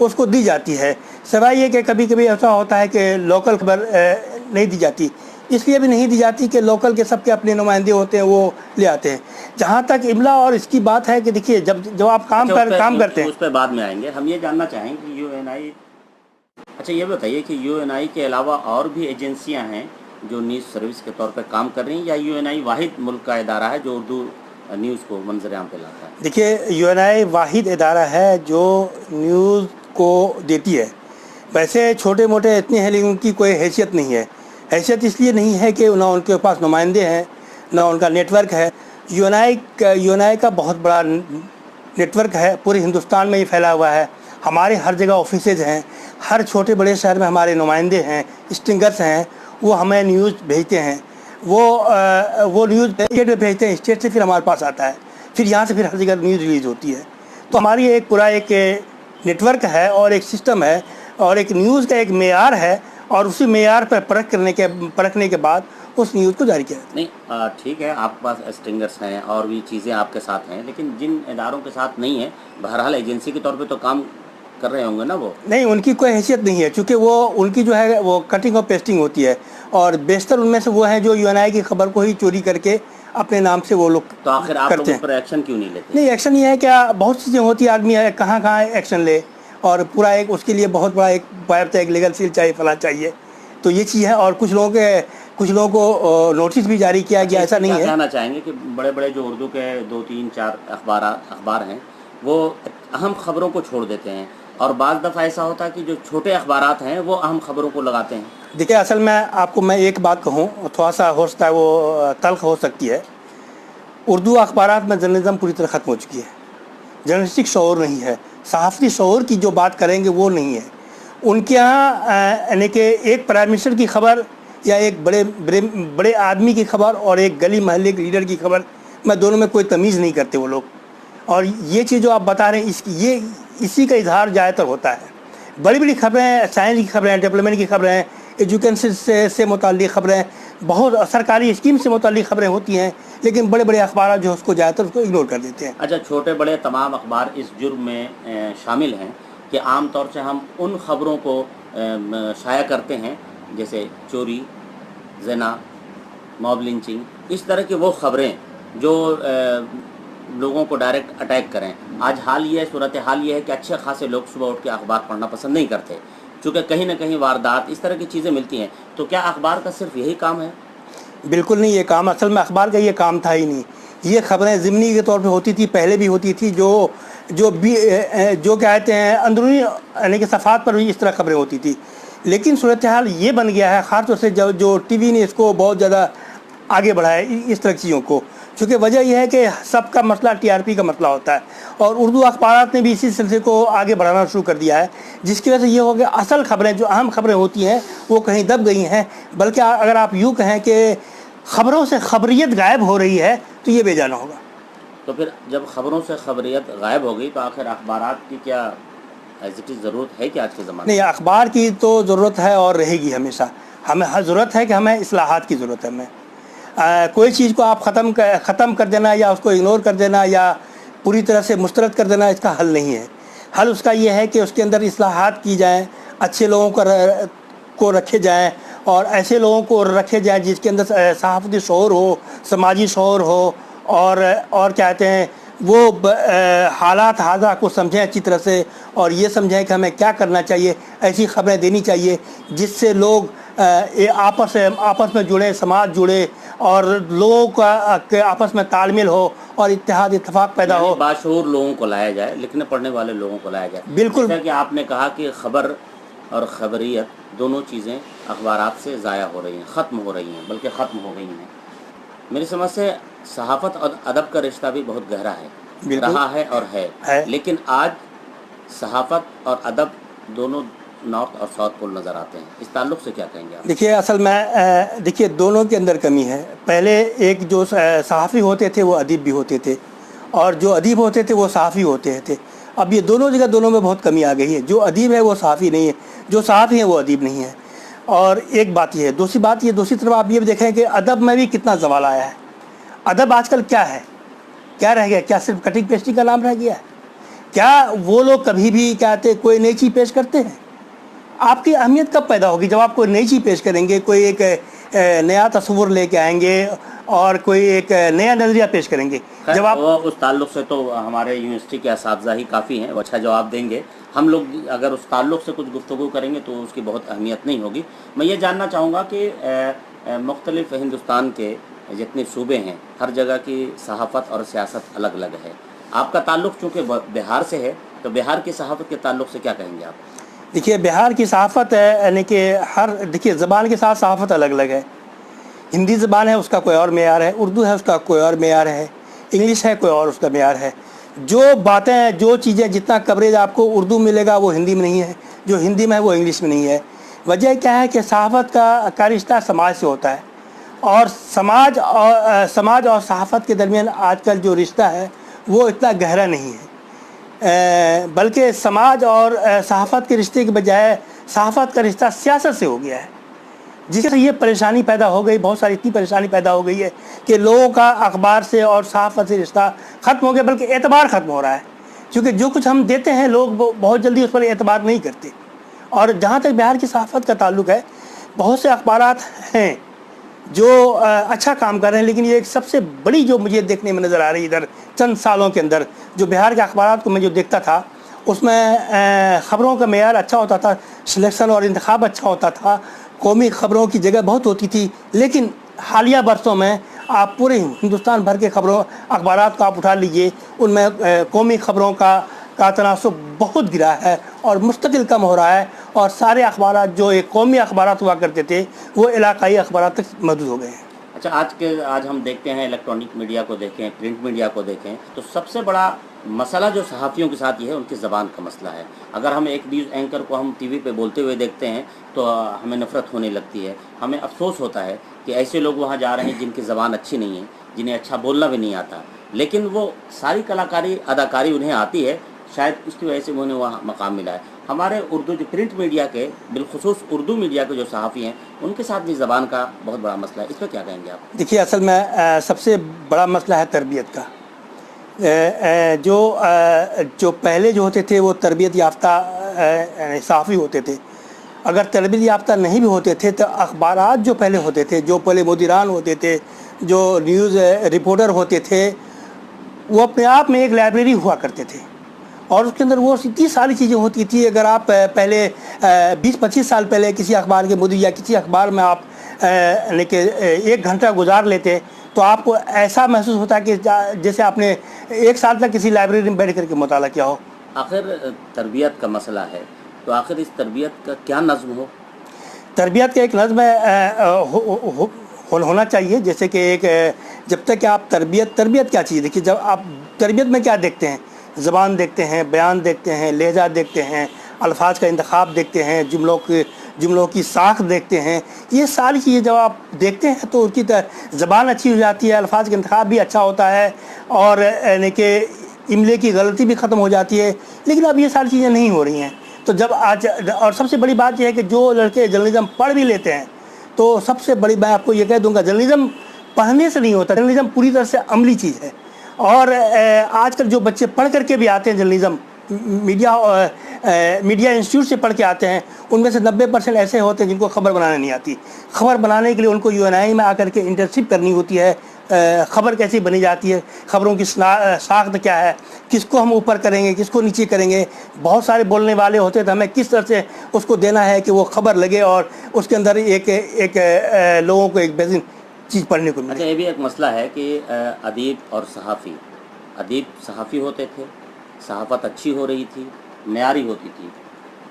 اس کو دی جاتی ہے، سوائے یہ کہ کبھی کبھی ایسا ہوتا ہے کہ لوکل خبر نہیں دی جاتی، اس لیے بھی نہیں دی جاتی کہ لوکل کے سب کے اپنے نمائندے ہوتے ہیں، وہ لے آتے ہیں۔ جہاں تک املا اور اس کی بات ہے کہ دیکھیے جب آپ کام کرتے ہیں، اس پہ بعد میں آئیں گے۔ ہم یہ جاننا چاہیں کہ یو این آئی، اچھا یہ بتائیے کہ یو این آئی کے علاوہ اور بھی ایجنسیاں ہیں جو نیوز سروس کے طور پہ کام کر رہی ہیں، یا یو این آئی واحد ملک کا ادارہ ہے جو اردو نیوز کو منظر عام پہ لاتا ہے؟ دیکھیے یو این آئی واحد ادارہ ہے جو نیوز کو دیتی ہے۔ ویسے چھوٹے موٹے اتنے ہیں لیکن ان کی کوئی حیثیت نہیں ہے۔ حیثیت اس لیے نہیں ہے کہ نہ ان کے پاس نمائندے ہیں، نہ ان کا نیٹ ورک ہے۔ یو این آئی کا بہت بڑا نیٹ ورک ہے، پورے ہندوستان میں یہ پھیلا ہوا ہے۔ ہمارے ہر جگہ آفیسز ہیں، ہر چھوٹے بڑے شہر میں ہمارے نمائندے ہیں، اسٹنگرس ہیں، وہ ہمیں نیوز بھیجتے ہیں۔ وہ نیوز اسٹیٹ میں بھیجتے ہیں، اسٹیٹ سے پھر ہمارے پاس آتا ہے، پھر یہاں سے پھر ہر جگہ نیوز ریلیز ہوتی ہے۔ تو ہماری ایک پورا ایک نیٹ ورک ہے اور ایک سسٹم ہے اور ایک نیوز کا ایک معیار ہے، اور اسی معیار پر پرکھنے کے بعد اس نیوز کو جاری کیا جاتا ہے۔ نہیں ٹھیک ہے، آپ کے پاس اسٹنگرس ہیں اور بھی چیزیں آپ کے ساتھ ہیں، لیکن جن اداروں کے ساتھ نہیں ہیں، بہرحال ایجنسی کے طور پہ تو کام کر رہے ہوں گے نا وہ؟ نہیں، ان کی کوئی حیثیت نہیں ہے، چونکہ وہ ان کی جو ہے وہ کٹنگ اور پیسٹنگ ہوتی ہے، اور بیشتر ان میں سے وہ ہیں جو یو این آئی کی خبر کو ہی چوری کر کے اپنے نام سے وہ لوگ کرتے ہیں۔ تو آخر آپ لوگوں پر ایکشن کیوں نہیں لیتے؟ نہیں، ایکشن یہ ہے کہ بہت چیزیں ہوتی ہیں، آدمی ہے کہاں ایکشن لے، اور پورا ایک اس کے لیے بہت بڑا ایک باضابطہ ایک لیگل سیل چاہیے، فلاں چاہیے، تو یہ چیز ہے۔ اور کچھ لوگوں کو نوٹس بھی جاری کیا گیا، ایسا نہیں ہے۔ کہنا چاہیں گے کہ بڑے بڑے جو اردو کے 2 3 4 اخبار ہیں، وہ اہم خبروں کو چھوڑ دیتے ہیں، اور بعض دفعہ ایسا ہوتا ہے کہ جو چھوٹے اخبارات ہیں وہ اہم خبروں کو لگاتے ہیں۔ دیکھیں اصل میں آپ کو میں ایک بات کہوں، تھوڑا سا ہو سکتا ہے وہ تلخ ہو سکتی ہے، اردو اخبارات میں جرنلزم پوری طرح ختم ہو چکی ہے، جرنلسٹک شعور نہیں ہے، صحافتی شعور کی جو بات کریں گے وہ نہیں ہے ان کے ہاں۔ یعنی کہ ایک پرائم منسٹر کی خبر یا ایک بڑے آدمی کی خبر اور ایک گلی محلے کے لیڈر کی خبر، میں دونوں میں کوئی تمیز نہیں کرتے وہ لوگ۔ اور یہ چیز جو آپ بتا رہے ہیں، اسی کا اظہار زیادہ تر ہوتا ہے۔ بڑی بڑی خبریں، سائنس کی خبریں، ڈیولپمنٹ کی خبریں، ایجوکیشن سے متعلق خبریں، بہت سرکاری اسکیم سے متعلق خبریں ہوتی ہیں، لیکن بڑے بڑے اخبارات جو اس کو زیادہ تر اس کو اگنور کر دیتے ہیں۔ اچھا، چھوٹے بڑے تمام اخبار اس جرم میں شامل ہیں کہ عام طور سے ہم ان خبروں کو شائع کرتے ہیں جیسے چوری، زنا، موب لنچنگ، اس طرح کی وہ خبریں جو لوگوں کو ڈائریکٹ اٹیک کریں۔ آج صورتحال یہ ہے کہ اچھے خاصے لوگ صبح اٹھ کے اخبار پڑھنا پسند نہیں کرتے، چونکہ کہیں نہ کہیں واردات اس طرح کی چیزیں ملتی ہیں۔ تو کیا اخبار کا صرف یہی کام ہے؟ بالکل نہیں، یہ کام اصل میں اخبار کا یہ کام تھا ہی نہیں۔ یہ خبریں ضمنی کے طور پہ ہوتی تھی، پہلے بھی ہوتی تھی، جو کہتے ہیں اندرونی یعنی کہ صفحات پر بھی اس طرح خبریں ہوتی تھی، لیکن صورتحال یہ بن گیا ہے، خاص طور سے جو ٹی وی نے اس کو بہت زیادہ آگے بڑھایا اس طرح کی چیزوں کو، چونکہ وجہ یہ ہے کہ سب کا مسئلہ ٹی آر پی کا مسئلہ ہوتا ہے، اور اردو اخبارات نے بھی اسی سلسلے کو آگے بڑھانا شروع کر دیا ہے، جس کی وجہ سے یہ ہو کہ اصل خبریں جو اہم خبریں ہوتی ہیں وہ کہیں دب گئی ہیں، بلکہ اگر آپ یوں کہیں کہ خبروں سے خبریت غائب ہو رہی ہے تو یہ بے جانا ہوگا۔ تو پھر جب خبروں سے خبریت غائب ہو گئی تو آخر اخبارات کی کیا ضرورت ہے کہ آج کے زمانے میں؟ نہیں، اخبار کی تو ضرورت ہے اور رہے گی ہمیشہ۔ ہمیں ضرورت ہے کہ ہمیں اصلاحات کی ضرورت ہے۔ ہمیں کوئی چیز کو آپ ختم کر دینا یا اس کو اگنور کر دینا یا پوری طرح سے مسترد کر دینا اس کا حل نہیں ہے۔ حل اس کا یہ ہے کہ اس کے اندر اصلاحات کی جائیں، اچھے لوگوں کو رکھے جائیں، اور ایسے لوگوں کو رکھے جائیں جس کے اندر صحافتی شعور ہو، سماجی شعور ہو، اور کہتے ہیں وہ حالات حاضرہ کو سمجھیں اچھی طرح سے، اور یہ سمجھیں کہ ہمیں کیا کرنا چاہیے۔ ایسی خبریں دینی چاہیے جس سے لوگ آپس میں جڑے، سماج جڑے، اور لوگوں کا آپس میں تال میل ہو اور اتحاد اتفاق پیدا ہو۔ باشعور لوگوں کو لایا جائے، لکھنے پڑھنے والے لوگوں کو لایا جائے۔ بالکل، جیسا کہ آپ نے کہا کہ خبر اور خبریت دونوں چیزیں اخبارات سے ضائع ہو رہی ہیں، ختم ہو رہی ہیں، بلکہ ختم ہو گئی ہیں۔ میری سمجھ سے صحافت اور ادب کا رشتہ بھی بہت گہرا ہے، رہا ہے اور ہے، لیکن آج صحافت اور ادب دونوں نارتھ اور ساؤتھ پول نظر آتے ہیں۔ اس تعلق سے کیا کہیں گے آپ؟ دیکھیے اصل میں دونوں کے اندر کمی ہے۔ پہلے ایک جو صحافی ہوتے تھے وہ ادیب بھی ہوتے تھے، اور جو ادیب ہوتے تھے وہ صحافی ہوتے تھے۔ اب یہ دونوں میں بہت کمی آ گئی ہے۔ جو ادیب ہے وہ صحافی نہیں ہے، جو صحافی ہیں وہ ادیب نہیں ہے۔ اور ایک بات یہ ہے، دوسری طرف آپ یہ بھی دیکھیں کہ ادب میں بھی کتنا زوال آیا ہے۔ ادب آج کل کیا ہے، کیا رہ گیا؟ کیا صرف کٹنگ پیسٹنگ کا نام رہ گیا ہے؟ کیا وہ لوگ کبھی بھی کہتے کوئی نئی چیز پیش کرتے ہیں؟ آپ کی اہمیت کب پیدا ہوگی؟ جب آپ کوئی نئی چیز پیش کریں گے، کوئی ایک نیا تصور لے کے آئیں گے اور کوئی ایک نیا نظریہ پیش کریں گے. جب آپ اس تعلق سے تو ہمارے یونیورسٹی کے اساتذہ ہی کافی ہیں، وہ اچھا جواب دیں گے. ہم لوگ اگر اس تعلق سے کچھ گفتگو کریں گے تو اس کی بہت اہمیت نہیں ہوگی. میں یہ جاننا چاہوں گا کہ مختلف ہندوستان کے جتنے صوبے ہیں، ہر جگہ کی صحافت اور سیاست الگ الگ ہے. آپ کا تعلق چونکہ بہار سے ہے تو بہار کی صحافت کے تعلق سے کیا کہیں گے آپ؟ دیکھیے، بہار کی صحافت ہے یعنی کہ دیکھیے زبان کے ساتھ صحافت الگ الگ ہے. ہندی زبان ہے، اس کا کوئی اور معیار ہے. اردو ہے، اس کا کوئی اور معیار ہے. انگلش ہے، کوئی اور اس کا معیار ہے. جو باتیں، جو چیزیں، جتنا کوریج آپ کو اردو ملے گا وہ ہندی میں نہیں ہے، جو ہندی میں ہے وہ انگلش میں نہیں ہے. وجہ کیا ہے کہ صحافت کا رشتہ سماج سے ہوتا ہے، اور سماج اور صحافت کے درمیان آج کل جو رشتہ ہے وہ اتنا گہرا نہیں ہے، بلکہ سماج اور صحافت کے رشتے کے بجائے صحافت کا رشتہ سیاست سے ہو گیا ہے، جس سے یہ پریشانی پیدا ہو گئی. بہت ساری اتنی پریشانی پیدا ہو گئی ہے کہ لوگوں کا اخبار سے اور صحافت سے رشتہ ختم ہو گیا، بلکہ اعتبار ختم ہو رہا ہے. کیونکہ جو کچھ ہم دیتے ہیں لوگ بہت جلدی اس پر اعتبار نہیں کرتے. اور جہاں تک بہار کی صحافت کا تعلق ہے، بہت سے اخبارات ہیں جو اچھا کام کر رہے ہیں، لیکن یہ ایک سب سے بڑی جو مجھے دیکھنے میں نظر آ رہی ہے ادھر چند سالوں کے اندر، جو بہار کے اخبارات کو میں جو دیکھتا تھا اس میں خبروں کا معیار اچھا ہوتا تھا، سلیکشن اور انتخاب اچھا ہوتا تھا، قومی خبروں کی جگہ بہت ہوتی تھی. لیکن حالیہ برسوں میں آپ پورے ہندوستان بھر کے اخبارات کو آپ اٹھا لیجئے، ان میں قومی خبروں کا تناسب بہت گرا ہے اور مستقل کم ہو رہا ہے. اور سارے اخبارات جو ایک قومی اخبارات ہوا کرتے تھے وہ علاقائی اخبارات تک محدود ہو گئے ہیں. اچھا، آج ہم دیکھتے ہیں الیکٹرانک میڈیا کو دیکھیں، پرنٹ میڈیا کو دیکھیں، تو سب سے بڑا مسئلہ جو صحافیوں کے ساتھ یہ ہے ان کی زبان کا مسئلہ ہے. اگر ہم ایک نیوز اینکر کو ہم ٹی وی پہ بولتے ہوئے دیکھتے ہیں تو ہمیں نفرت ہونے لگتی ہے. ہمیں افسوس ہوتا ہے کہ ایسے لوگ وہاں جا رہے ہیں جن کی زبان اچھی نہیں ہے، جنہیں اچھا بولنا بھی نہیں آتا، لیکن وہ ساری اداکاری انہیں آتی ہے. شاید اس کی وجہ سے انہیں وہاں مقام ملا ہے. ہمارے اردو جو پرنٹ میڈیا کے، بالخصوص اردو میڈیا کے جو صحافی ہیں، ان کے ساتھ بھی زبان کا بہت بڑا مسئلہ ہے. اس پہ کیا کہیں گے آپ؟ دیکھیے، اصل میں سب سے بڑا مسئلہ ہے تربیت کا. جو پہلے جو ہوتے تھے وہ تربیت یافتہ صحافی ہوتے تھے. اگر تربیت یافتہ نہیں بھی ہوتے تھے تو اخبارات جو پہلے ہوتے تھے، جو پہلے مدیران ہوتے تھے، جو نیوز رپورٹر ہوتے تھے، وہ اپنے آپ میں ایک لائبریری ہوا کرتے تھے. اور اس کے اندر وہ اتنی ساری چیزیں ہوتی تھی. اگر آپ پہلے 20-25 سال پہلے کسی اخبار کے مدیر یا کسی اخبار میں آپ یعنی کہ 1 گھنٹہ گزار لیتے تو آپ کو ایسا محسوس ہوتا کہ جیسے آپ نے 1 سال تک کسی لائبریری میں بیٹھ کر کے مطالعہ کیا ہو. آخر تربیت کا مسئلہ ہے تو آخر اس تربیت کا کیا نظم ہو؟ تربیت کا ایک نظم ہونا چاہیے. جیسے کہ ایک جب تک کہ آپ تربیت کیا چیز دیکھیے، جب آپ تربیت میں کیا دیکھتے ہیں، زبان دیکھتے ہیں، بیان دیکھتے ہیں، لہجہ دیکھتے ہیں، الفاظ کا انتخاب دیکھتے ہیں، جملوں کی ساخت دیکھتے ہیں. یہ ساری چیزیں جب آپ دیکھتے ہیں تو ان کی زبان اچھی ہو جاتی ہے، الفاظ کا انتخاب بھی اچھا ہوتا ہے، اور یعنی کہ املے کی غلطی بھی ختم ہو جاتی ہے. لیکن اب یہ ساری چیزیں نہیں ہو رہی ہیں. تو جب اور سب سے بڑی بات یہ ہے کہ جو لڑکے جرنلزم پڑھ بھی لیتے ہیں تو سب سے بڑی میں آپ کو یہ کہہ دوں گا، جرنلزم پڑھنے سے نہیں ہوتا، جرنلزم پوری طرح سے عملی چیز ہے. اور آج کل جو بچے پڑھ کر کے بھی آتے ہیں جرنلزم، میڈیا انسٹیٹیوٹ سے پڑھ کے آتے ہیں، ان میں سے 90% ایسے ہوتے ہیں جن کو خبر بنانے نہیں آتی. خبر بنانے کے لیے ان کو UNI میں آ کر کے انٹرنشپ کرنی ہوتی ہے. خبر کیسی بنی جاتی ہے، خبروں کی ساخت کیا ہے، کس کو ہم اوپر کریں گے، کس کو نیچے کریں گے. بہت سارے بولنے والے ہوتے تو ہمیں کس طرح سے اس کو دینا ہے کہ وہ خبر لگے اور اس کے اندر ایک لوگوں کو ایک بہترین چیز پڑھنے کو ملے. اچھا، یہ بھی ایک مسئلہ ہے کہ ادیب اور صحافی ہوتے تھے، صحافت اچھی ہو رہی تھی، معیاری ہوتی تھی.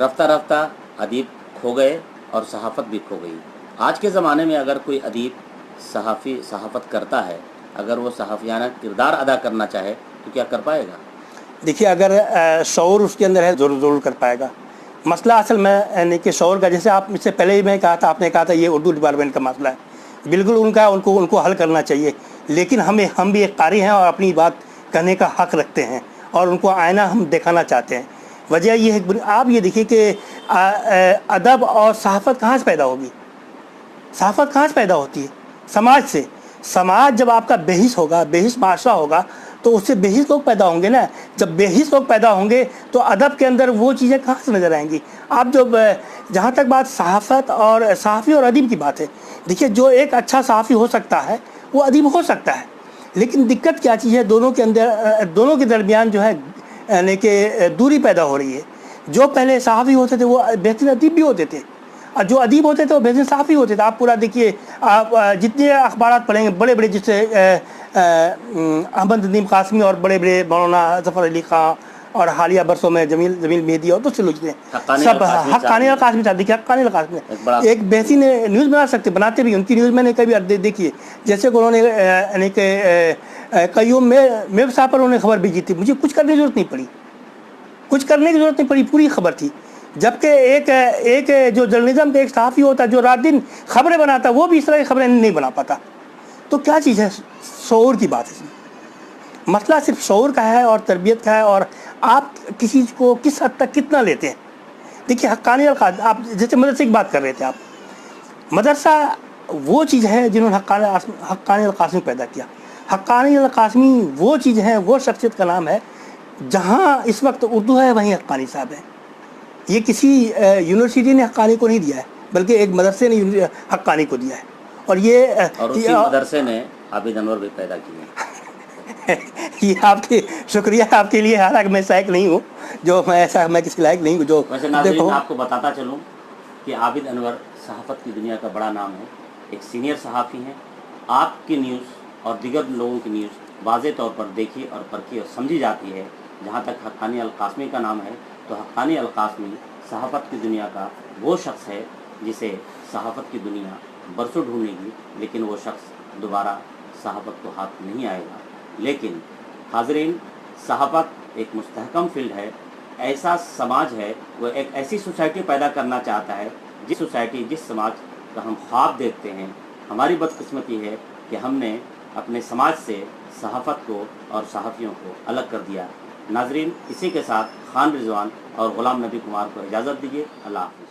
رفتہ رفتہ ادیب کھو گئے اور صحافت بھی کھو گئی. آج کے زمانے میں اگر کوئی ادیب صحافت کرتا ہے، اگر وہ صحافیانہ کردار ادا کرنا چاہے تو کیا کر پائے گا؟ دیکھیے، اگر شعور اس کے اندر ہے ضرور کر پائے گا. مسئلہ اصل میں یعنی کہ شعور کا، جیسے آپ اس سے پہلے ہی میں کہا تھا، آپ نے کہا تھا یہ اردو ڈپارٹمنٹ کا مسئلہ ہے. بالکل ان کو حل کرنا چاہیے. لیکن ہم بھی ایک قاری ہیں اور اپنی بات کہنے کا حق رکھتے ہیں اور ان کو آئینہ ہم دکھانا چاہتے ہیں. وجہ یہ ہے کہ آپ یہ دیکھیے کہ ادب اور صحافت کہاں سے پیدا ہوگی؟ صحافت کہاں سے پیدا ہوتی ہے؟ سماج سے. سماج جب آپ کا بے حس ہوگا، بے حس معاشرہ ہوگا تو اس سے بے حس لوگ پیدا ہوں گے نا. جب بے حس لوگ پیدا ہوں گے تو ادب کے اندر وہ چیزیں کہاں سے نظر آئیں گی؟ آپ جو جہاں تک بات صحافت اور صحافی اور ادیب کی بات ہے، دیکھیے جو ایک اچھا صحافی ہو سکتا ہے وہ ادیب ہو سکتا ہے، لیکن دقت کیا چیز ہے، دونوں کے اندر دونوں کے درمیان جو ہے یعنی کہ دوری پیدا ہو رہی ہے. جو پہلے صحافی ہوتے تھے وہ بہترین ادیب بھی ہوتے تھے، اور جو ادیب ہوتے تھے وہ بہترین صحافی ہوتے تھے. آپ پورا دیکھیے، آپ جتنے اخبارات پڑھیں گے بڑے بڑے، جس سے احمد ندیم قاسمی اور بڑے بڑے مولانا ظفر علی خان اور حالیہ برسوں میں جمیل مہدی اور دوسرے لوگ سب حقانی القاسمی صاحب. دیکھیے حقانی القاسمی ایک بہترین نیوز بنا سکتے، بناتے بھی. ان کی نیوز میں نے کبھی دیکھیے، جیسے کہ انہوں نے یعنی کہ قیوم میں صاحب پر انہوں نے خبر بھیجی تھی، مجھے کچھ کرنے کی ضرورت نہیں پڑی، کچھ کرنے کی ضرورت نہیں پڑی، پوری خبر تھی. جبکہ ایک جو جرنلزم کا ایک صحافی ہوتا ہے جو رات دن خبریں بناتا ہے، وہ بھی اس طرح کی خبریں نہیں بنا پاتا. تو کیا چیز ہے؟ شعور کی بات ہے. مسئلہ صرف شعور کا ہے اور تربیت کا ہے، اور آپ کسی کو کس حد تک کتنا لیتے ہیں. دیکھیے حقانی القاسمی، آپ جیسے مدرسے کی بات کر رہے تھے، آپ مدرسہ وہ چیز ہے جنہوں نے حقانی القاسمی پیدا کیا. حقانی القاسمی وہ چیز ہے، وہ شخصیت کا نام ہے. جہاں اس وقت اردو ہے وہیں حقانی صاحب ہے. یہ کسی یونیورسٹی نے حقانی کو نہیں دیا ہے، بلکہ ایک مدرسے نے حقانی کو دیا ہے. اور اسی مدرسے نے عابد انور بھی پیدا کیے. یہ آپ کے شکریہ آپ کے لیے. حالانکہ میں لائق نہیں ہوں، جو میں کسی لائق نہیں ہوں. جو ویسے ناظرین آپ کو بتاتا چلوں کہ عابد انور صحافت کی دنیا کا بڑا نام ہے، ایک سینئر صحافی ہیں. آپ کی نیوز اور دیگر لوگوں کی نیوز واضح طور پر دیکھی اور پرکھی اور سمجھی جاتی ہے. جہاں تک حقانی القاسمی کا نام ہے تو حقانی القاسمی صحافت کی دنیا کا وہ شخص ہے جسے صحافت کی دنیا برسوں ڈھونڈے گی، لیکن وہ شخص دوبارہ صحافت کو ہاتھ نہیں آئے گا. لیکن حاضرین، صحافت ایک مستحکم فیلڈ ہے، ایسا سماج ہے، وہ ایک ایسی سوسائٹی پیدا کرنا چاہتا ہے جس سوسائٹی، جس سماج کا ہم خواب دیکھتے ہیں. ہماری بدقسمتی ہے کہ ہم نے اپنے سماج سے صحافت کو اور صحافیوں کو الگ کر دیا. ناظرین، اسی کے ساتھ خان رضوان اور غلام نبی کمار کو اجازت دیجیے. اللہ حافظ.